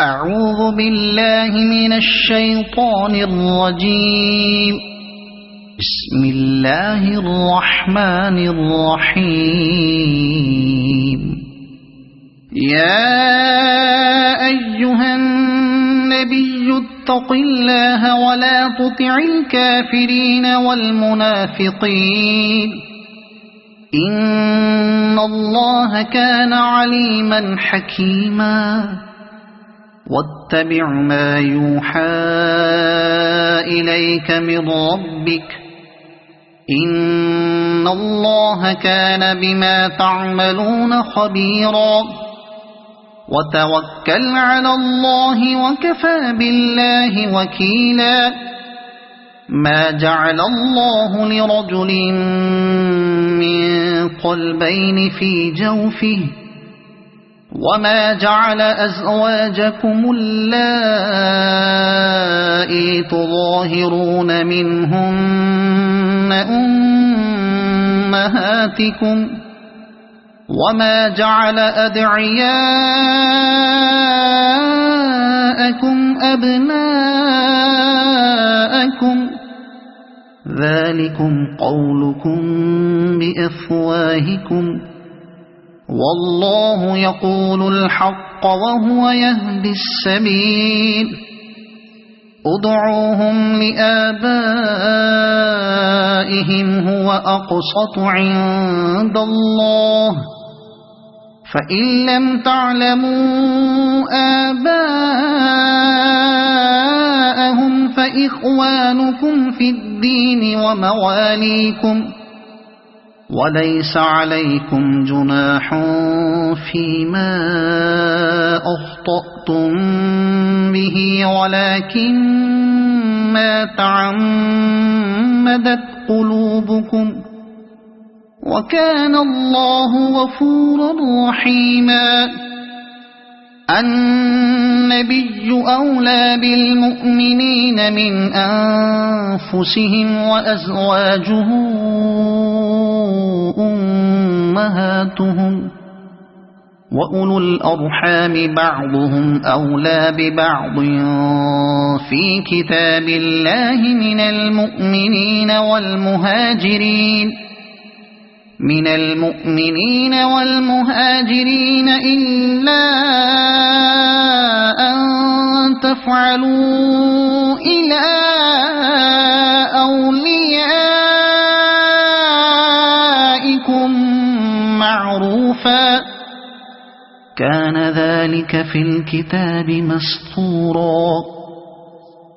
أعوذ بالله من الشيطان الرجيم. بسم الله الرحمن الرحيم. يا أيها النبي اتق الله ولا تطع الكافرين والمنافقين إن الله كان عليما حكيما. واتبع ما يوحى إليك من ربك إن الله كان بما تعملون خبيرا. وتوكل على الله وكفى بالله وكيلا. ما جعل الله لرجل من قلبين في جوفه وما جعل أزواجكم اللائي تظاهرون منهن أمهاتكم وما جعل أدعياءكم أبناءكم ذلكم قولكم بأفواهكم والله يقول الحق وهو يهدي السبيل. ادعوهم لآبائهم هو أقسط عند الله فإن لم تعلموا آباءهم فإخوانكم في الدين ومواليكم وليس عليكم جناح فيما أخطأتم به ولكن ما تعمدت قلوبكم وكان الله غفورا رحيما. النبي أولى بالمؤمنين من أنفسهم وأزواجه أمهاتهم وأولو الأرحام بعضهم أولى ببعض في كتاب الله من المؤمنين والمهاجرين إلا أن تفعلوا إلى أوليائكم معروفا كان ذلك في الكتاب مسطورا.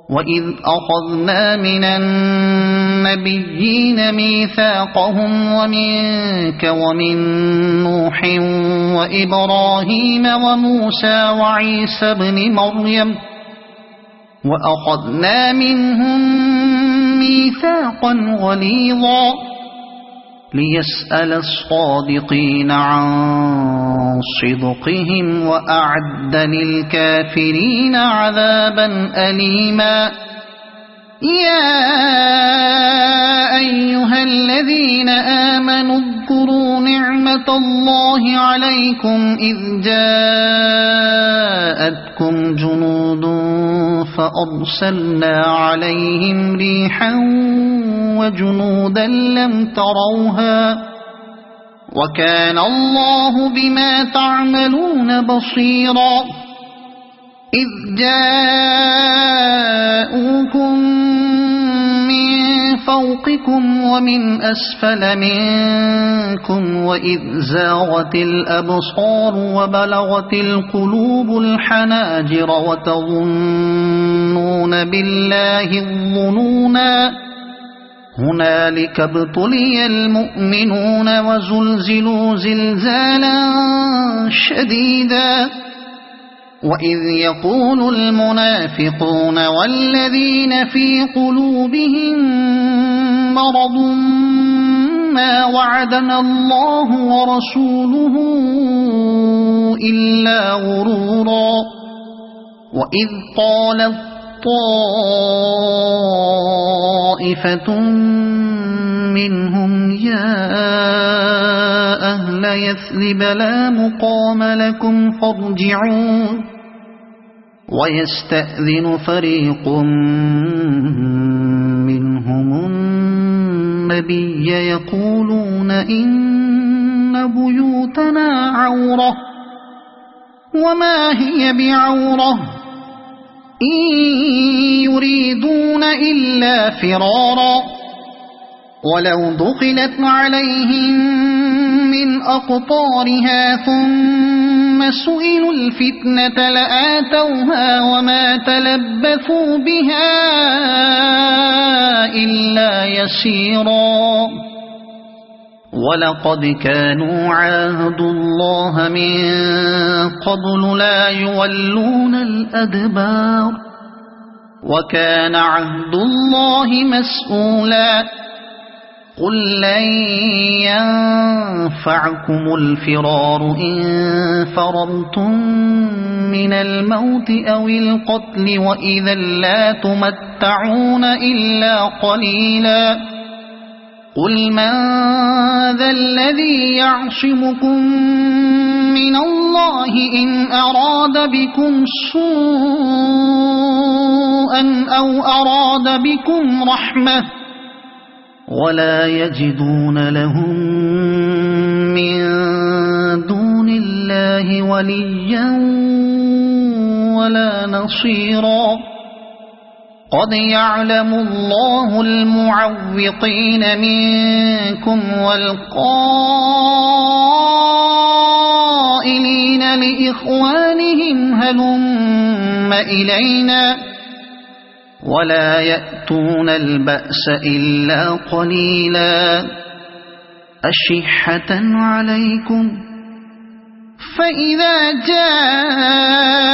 وإذ أخذنا من النبيين ميثاقهم ومنك ومن نوح وإبراهيم وموسى وعيسى بن مريم وأخذنا منهم ميثاقا غليظا ليسأل الصادقين عن صدقهم وأعد للكافرين عذابا أليما. يا أيها الذين آمنوا اذكروا نعمة الله عليكم إذ جاءتكم جنود فأرسلنا عليهم ريحا وجنودا لم تروها وكان الله بما تعملون بصيرا. إذ جاءوكم من فوقكم ومن أسفل منكم وإذ زاغت الأبصار وبلغت القلوب الحناجر وتظنون بالله الظنونا هنالك ابتلي المؤمنون وزلزلوا زلزالا شديدا. وإذ يقول المنافقون والذين في قلوبهم مرض ما وعدنا الله ورسوله إلا غرورا. وإذ قالت طائفة منهم يا أهل يثرب لا مقام لكم فارجعون ويستأذن فريق منهم النبي يقولون إن بيوتنا عورة وما هي بعورة إن يريدون إلا فرارا ولو دخلت عليهم من أقطارها ثم سئلوا الفتنة لآتوها وما تلبثوا بها إلا يسيرا ولقد كانوا عاهدوا الله من قبل لا يولون الأدبار وكان عهد الله مسؤولا قل لن ينفعكم الفرار إن فررتم من الموت أو القتل وإذا لا تمتعون إلا قليلا قل من ذا الذي يعصمكم من الله إن أراد بكم سوءا أو أراد بكم رحمة ولا يجدون لهم من دون الله وليا ولا نصيرا قد يعلم الله المعوقين منكم والقائلين لإخوانهم هلم إلينا ولا يأتون البأس إلا قليلا أشحة عليكم فإذا جاء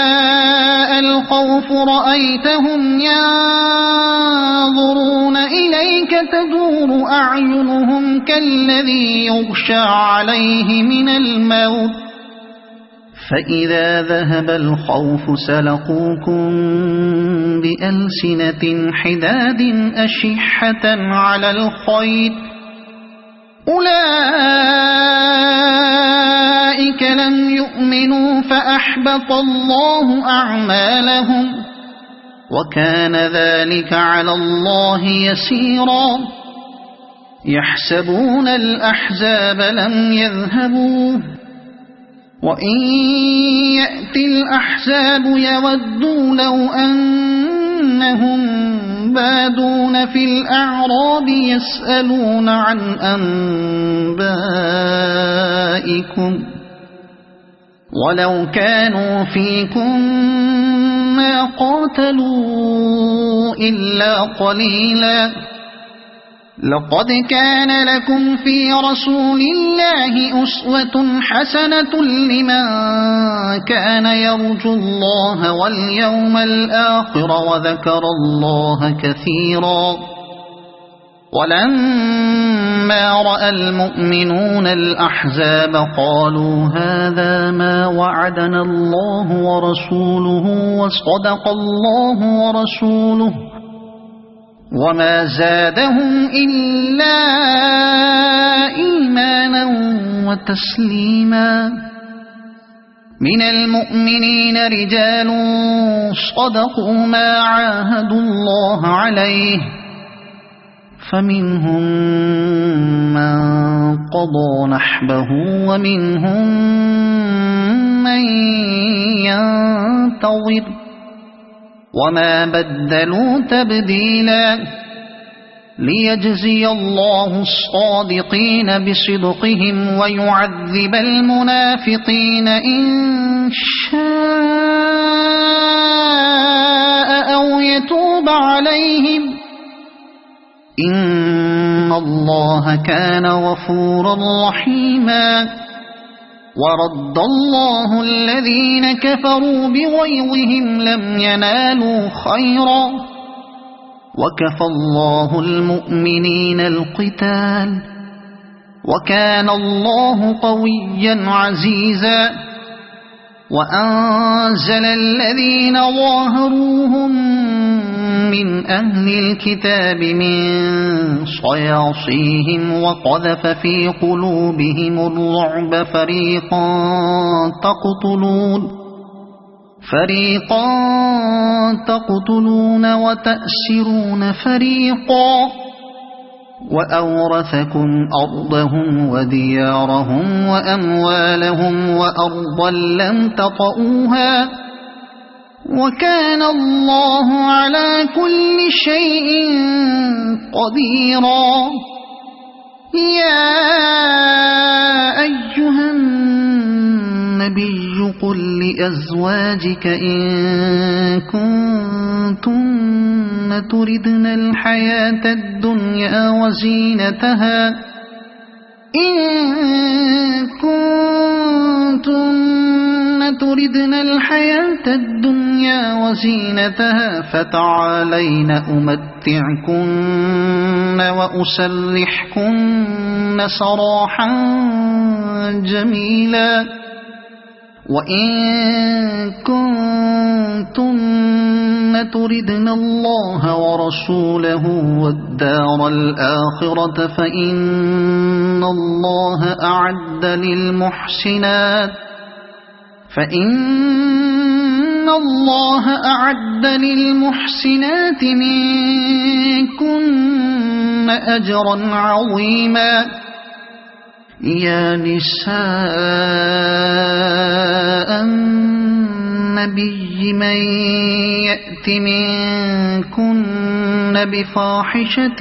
الخوف رأيتهم ينظرون إليك تدور أعينهم كالذي يغشى عليه من الموت فإذا ذهب الخوف سلقوكم بألسنة حداد أشحة على الخير أولئك لم يؤمنوا فأحبط الله أعمالهم وكان ذلك على الله يسيرا يحسبون الأحزاب لم يذهبوا وإن يأتي الأحزاب يودوا لو أنهم بادون في الأعراب يسألون عن أنبائكم ولو كانوا فيكم ما قاتلوا إلا قليلا لقد كان لكم في رسول الله أسوة حسنة لمن كان يرجو الله واليوم الآخر وذكر الله كثيرا ولما رأى المؤمنون الأحزاب قالوا هذا ما وعدنا الله ورسوله وصدق الله ورسوله وما زادهم إلا إيمانا وتسليما من المؤمنين رجال صدقوا ما عاهدوا الله عليه فمنهم من قضى نحبه ومنهم من ينتظر وما بدلوا تبديلا ليجزي الله الصادقين بصدقهم ويعذب المنافقين إن شاء أو يتوب عليهم إن الله كان غفورا رحيما ورد الله الذين كفروا بغيظهم لم ينالوا خيرا وكفى الله المؤمنين القتال وكان الله قويا عزيزا وأنزل الذين ظاهروهم من أهل الكتاب من صياصيهم وقذف في قلوبهم الرعب فريقا تقتلون وتأسرون فريقا وأورثكم أرضهم وديارهم وأموالهم وأرضا لم تطئوها وكان الله على كل شيء قديرا يا أيها النبي قل لأزواجك إن كنتن تردن الحياة الدنيا وزينتها فتعالين أمتعكن وأسرحكن سراحا جميلا وإن كنتن تردن الله ورسوله والدار الآخرة فإن الله أعد للمحسنات منكن أجرا عظيما يا نساء النبي من يأت منكن بفاحشة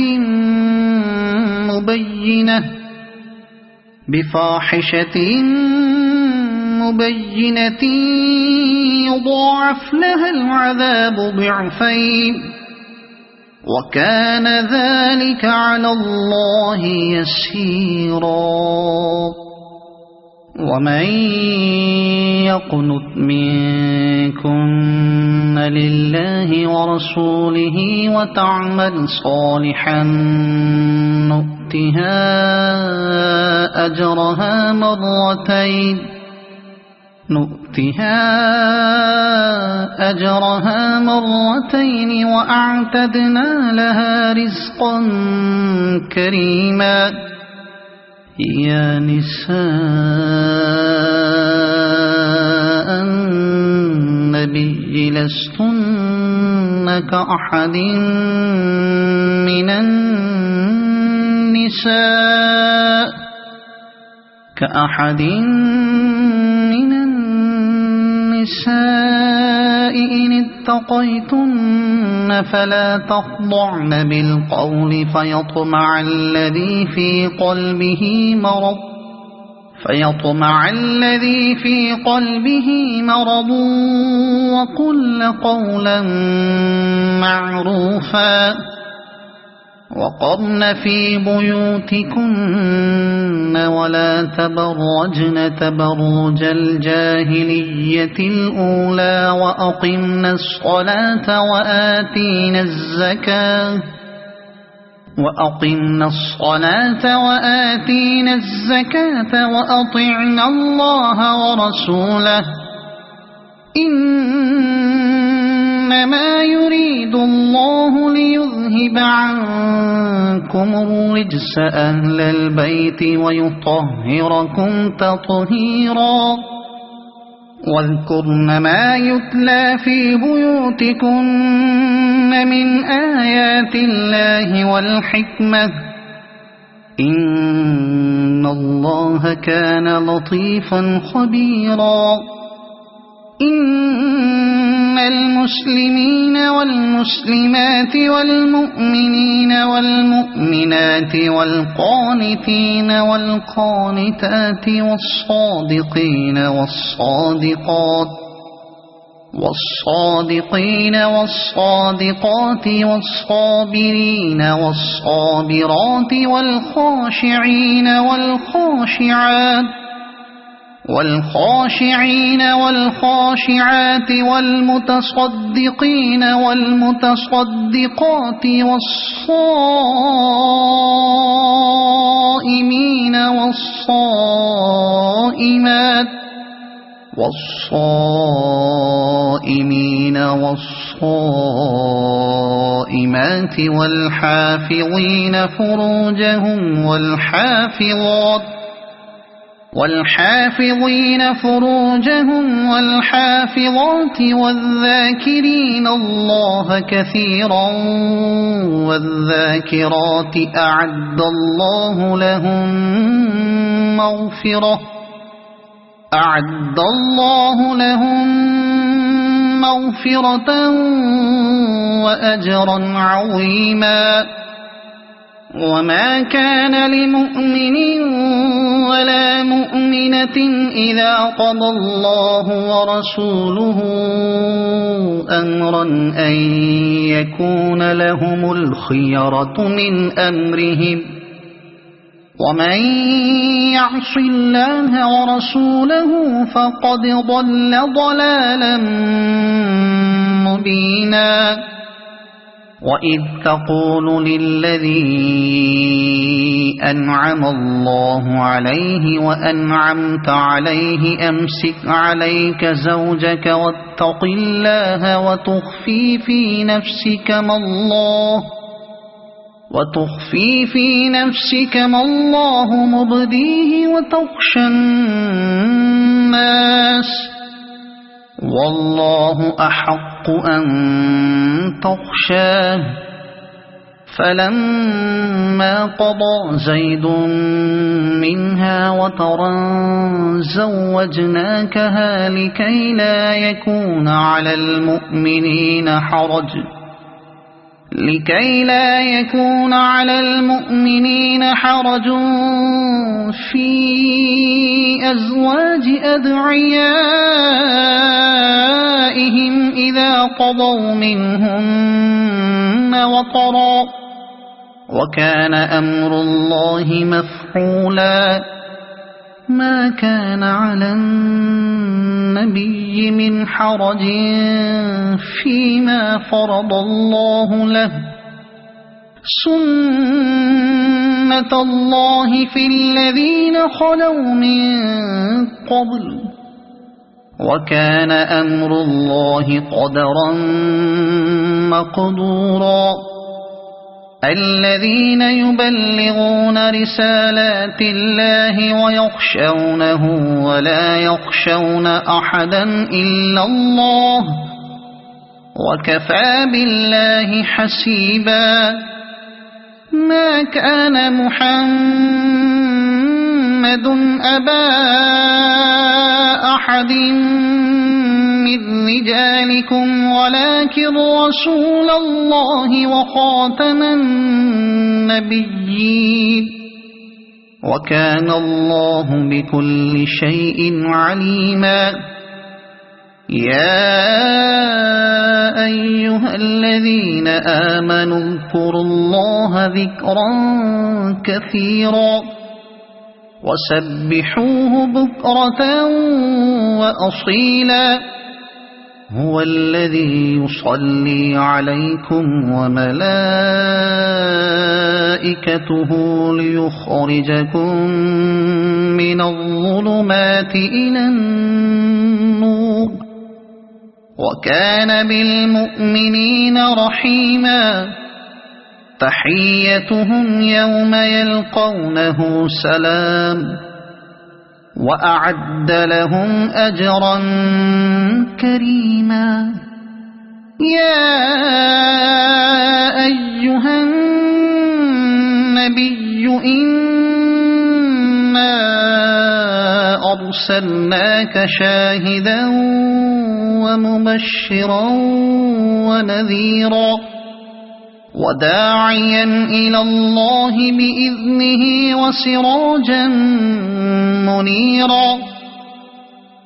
مبينة يضاعف لها العذاب ضعفين وكان ذلك على الله يسيرا ومن يقنت منكن لله ورسوله وتعمل صالحا نؤتها أجرها مرتين وأعتدنا لها رزقا كريما يا نساء النبي لستن كأحد من النساء إن اتقيتن فلا تخضعن بالقول فيطمع الذي في قلبه مرض وقل قولا معروفا وقرن في بيوتكن ولا تبرجن تبرج الجاهلية الأولى وأقمنا الصلاة وآتينا الزكاة وأطعنا الله ورسوله إنما يريد الله ليذهب عنكم الرجس أهل البيت ويطهركم تطهيرا واذكرن ما يتلى في بيوتكن من آيات الله والحكمة إن الله كان لطيفا خبيرا إن المسلمين والمسلمات والمؤمنين والمؤمنات والقانتين والقانتات والصادقين والصادقات والصابرين والصابرات والخاشعين والخاشعات والمتصدقين والمتصدقات والصائمين والصائمات والحافظين فروجهم والحافظين فروجهم والحافظات والذاكرين الله كثيرا والذاكرات أعد الله لهم مغفرة وأجرا عظيما وما كان لمؤمن ولا مؤمنة إذا قضى الله ورسوله أمرا أن يكون لهم الخيرة من أمرهم ومن يعص الله ورسوله فقد ضل ضلالا مبينا وإذ تقول للذي أنعم الله عليه وأنعمت عليه أمسك عليك زوجك واتق الله وتخفي في نفسك ما الله مبديه وتخشى الناس والله أحق أن تخشاه فلما قضى زيد منها وطرا زوجناكها لكي لا يكون على المؤمنين حرج في أزواج أدعيائهم إذا قضوا منهن وطرا وكان أمر الله مفعولا ما كان على النبي من حرج فيما فرض الله له سنة الله في الذين خلوا من قبل وكان أمر الله قدرا مقدورا الذين يبلغون رسالات الله ويخشونه ولا يخشون أحدا إلا الله وكفى بالله حسيبا ما كان محمد أبا أحد من رجالكم ولكن رسول الله وخاتم النبيين وكان الله بكل شيء عليما يا أيها الذين آمنوا اذكروا الله ذكرا كثيرا وسبحوه بكرة وأصيلا هو الذي يصلي عليكم وملائكته ليخرجكم من الظلمات إلى النور وكان بالمؤمنين رحيما تحيتهم يوم يلقونه سلام وأعد لهم أجرا كريما يا أيها النبي إنا أرسلناك شاهدا ومبشرا ونذيرا وداعيا إلى الله بإذنه وسراجا منيرا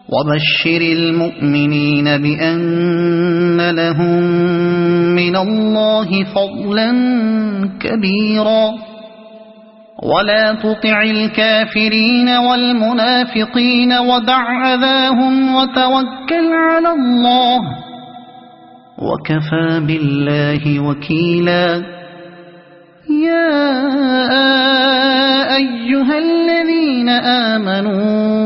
وبشر المؤمنين بأن لهم من الله فضلا كبيرا ولا تطع الكافرين والمنافقين ودع أذاهم وتوكل على الله وكفى بالله وكيلا يا أيها الذين آمنوا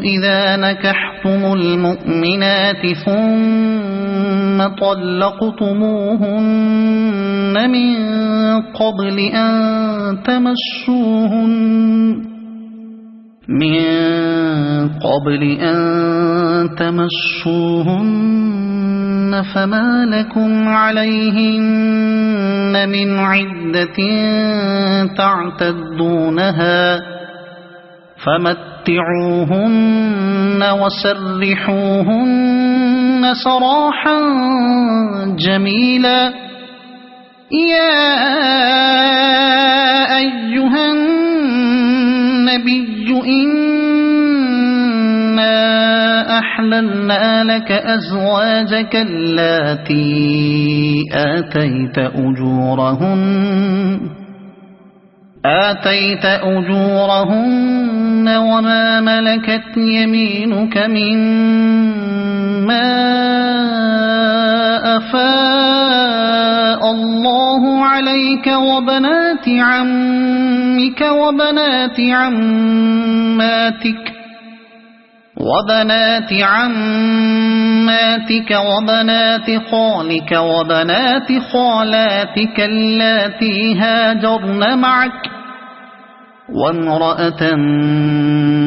إذا نكحتم المؤمنات ثم طلقتموهن من قبل أن تمسوهن من قبل أن تمسوهن فما لكم عليهن من عدة تعتدونها فمتعوهن وسرحوهن سراحا جميلا يا أيها النبي إنا أحللنا لك أزواجك اللاتي آتيت أجورهن وما ملكت يمينك مما أفاء الله عليك وبنات عمك وبنات عماتك وبنات خالك وبنات خالاتك اللاتي هاجرن معك وامرأة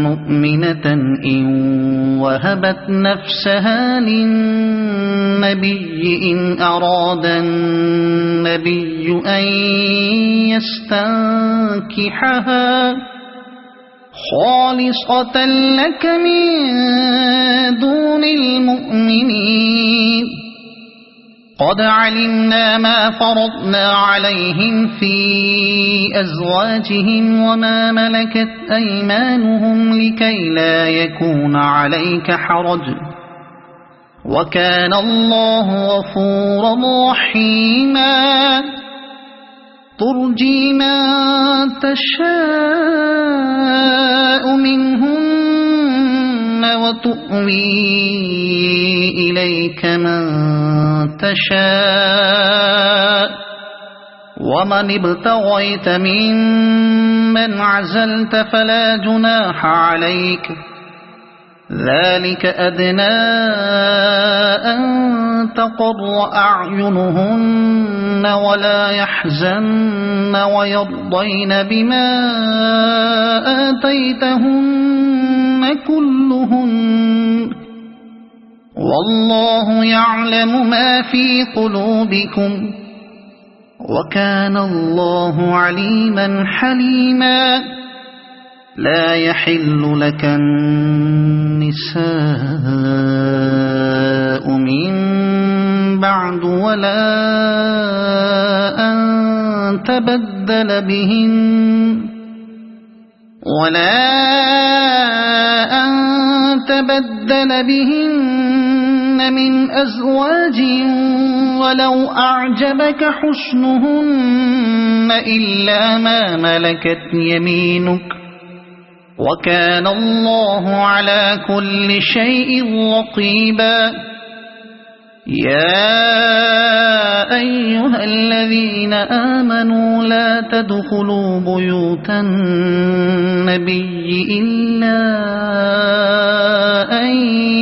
مؤمنة إن وهبت نفسها للنبي إن أراد النبي أن يستنكحها خالصة لك من دون المؤمنين قد علمنا ما فرضنا عليهم في أزواجهم وما ملكت أيمانهم لكي لا يكون عليك حرج وكان الله غفورا رحيما ترجي من تشاء منهن وتؤوي إليك من تشاء ومن ابتغيت ممن عزلت فلا جناح عليك ذلك أدنى أن تقر أعينهن ولا يحزن ويرضين بما آتيتهن كلهن والله يعلم ما في قلوبكم وكان الله عليما حليما لا يحل لك النساء من بعد ولا أن تبدل بهن من أزواج ولو أعجبك حسنهن إلا ما ملكت يمينك وكان الله على كل شيء رقيبا يا أيها الذين آمنوا لا تدخلوا بيوت النبي إلا أن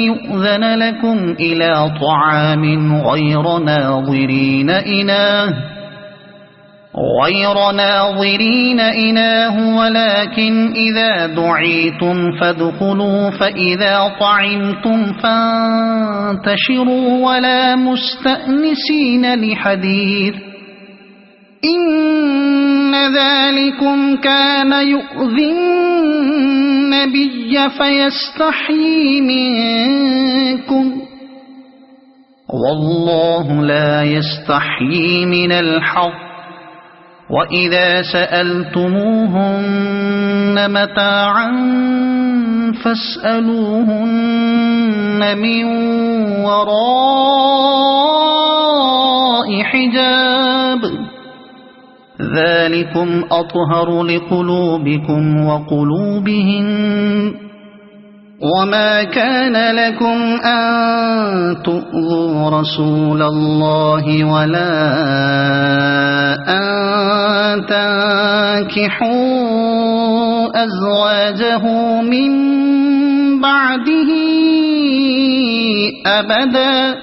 يؤذن لكم إلى طعام غير ناظرين إناه ولكن إذا دعيتم فادخلوا فإذا طعمتم فانتشروا ولا مستأنسين لحديث إن ذلكم كان يؤذي النبي فيستحيي منكم والله لا يستحيي من الحق وإذا سألتموهن متاعا فاسألوهن من وراء حجاب ذلكم أطهر لقلوبكم وقلوبهن وما كان لكم أن تؤذوا رسول الله ولا أن تنكحوا أزواجه من بعده أبدا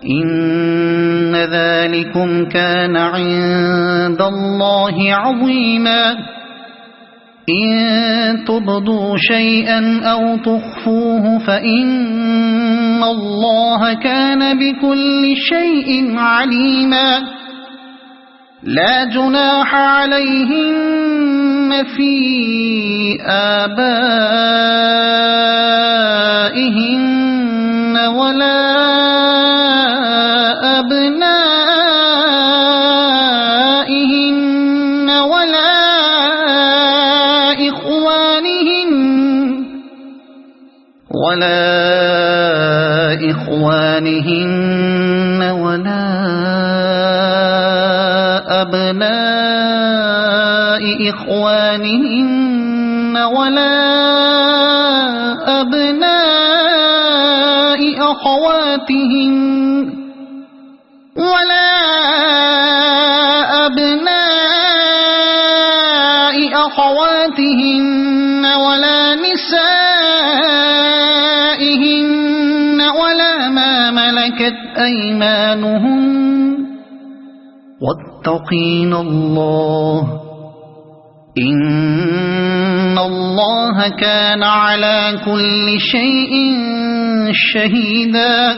إن ذلكم كان عند الله عظيما إن تبدوا شيئا أو تخفوه فإن الله كان بكل شيء عليما لا جناح عليهن في آبائهن ولا أبنائهن ولا إخوانهن ولا أبناء إخوانهن ولا أبناء أخواتهن ولا أبناء أخواتهن ولا نسائهن ولا ما ملكت أيمانهن واتقين الله إن الله كان على كل شيء شهيدا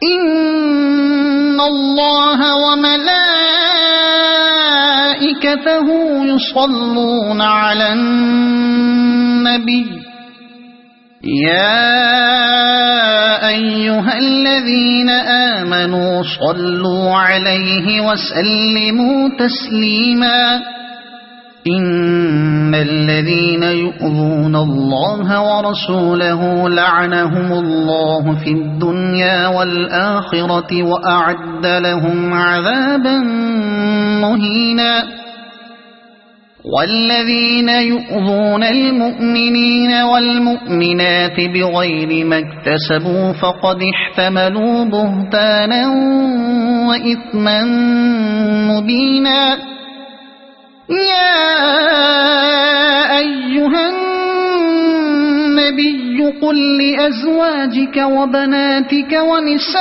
إن الله وملائكته يصلون على النبي يا أيها الذين آمنوا صلوا عليه وسلموا تسليما إن الذين يؤذون الله ورسوله لعنهم الله في الدنيا والآخرة وأعد لهم عذابا مهينا والذين يؤذون المؤمنين والمؤمنات بغير ما اكتسبوا فقد احتملوا بهتانا وإثما مبينا يا أيها النبي قل لأزواجك وبناتك ونساء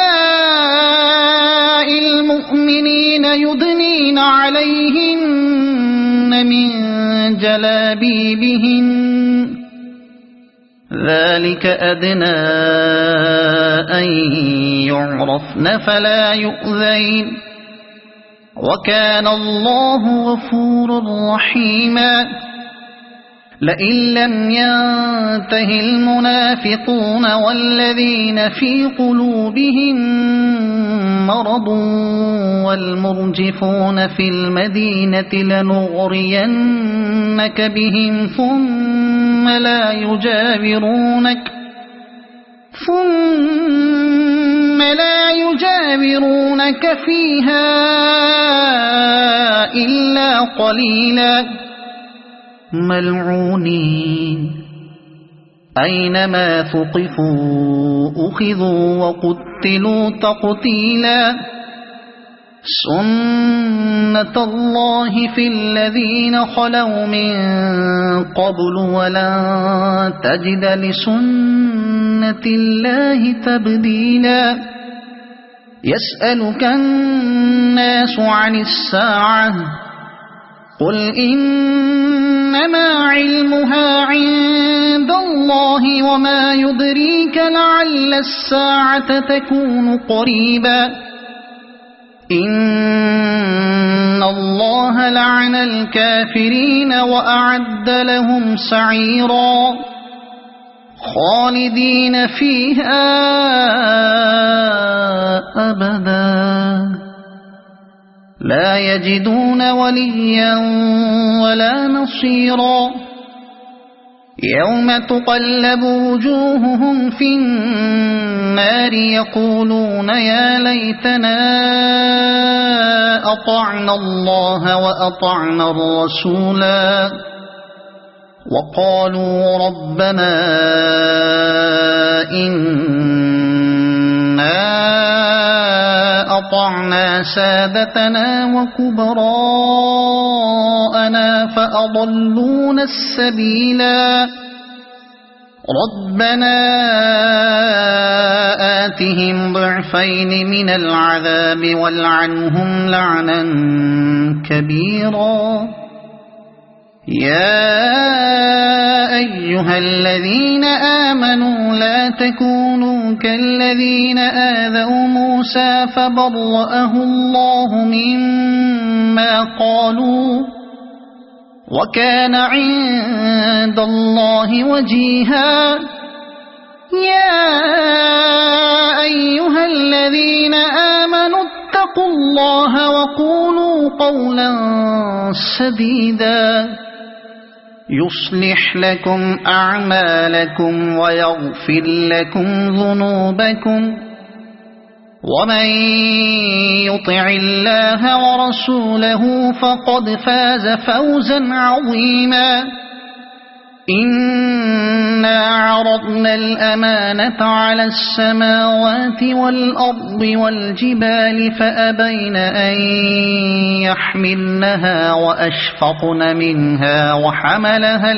المؤمنين يدنين عليهن من جلابيبهن ذلك أدنى أن يعرفن فلا يؤذين وكان الله غفورا رحيما لئن لم ينته المنافقون والذين في قلوبهم مرض والمرجفون في المدينة لنغرينك بهم ثم لا يجاورونك فيها إلا قليلا ملعونين أينما ثقفوا أخذوا وقتلوا تقتيلا سنة الله في الذين خلوا من قبل ولن تجد لسنة الله تبديلا يسألك الناس عن الساعة قل إنما علمها عند الله وما يدريك لعل الساعة تكون قريبا إن الله لعن الكافرين وأعد لهم سعيرا خالدين فيها أبدا لا يجدون وليا ولا نصيرا يوم تقلب وجوههم في النار يقولون يا ليتنا أطعنا الله وأطعنا الرسولا وقالوا ربنا إنا أطعنا سادتنا وكبراءنا فأضلونا السبيلا ربنا آتهم ضعفين من العذاب والعنهم لعنا كبيرا يا أيها الذين آمنوا لا تكونوا كالذين آذوا موسى فبرأه الله مما قالوا وكان عند الله وجيها يا أيها الذين آمنوا اتقوا الله وقولوا قولا سديدا يصلح لكم أعمالكم ويغفر لكم ذنوبكم ومن يطع الله ورسوله فقد فاز فوزا عظيما إنا عرضنا الأمانة على السماوات والأرض والجبال فأبين أن يحملنها وأشفقن منها وحملها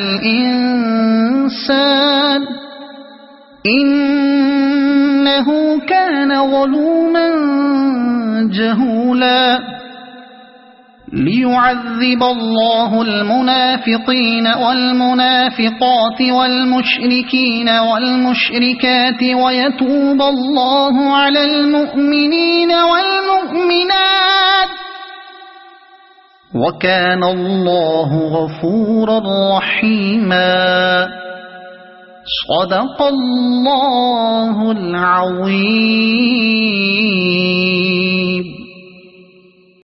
الإنسان إنه كان ظلوما جهولا ليعذب الله المنافقين والمنافقات والمشركين والمشركات ويتوب الله على المؤمنين والمؤمنات وكان الله غفورا رحيما صدق الله العظيم.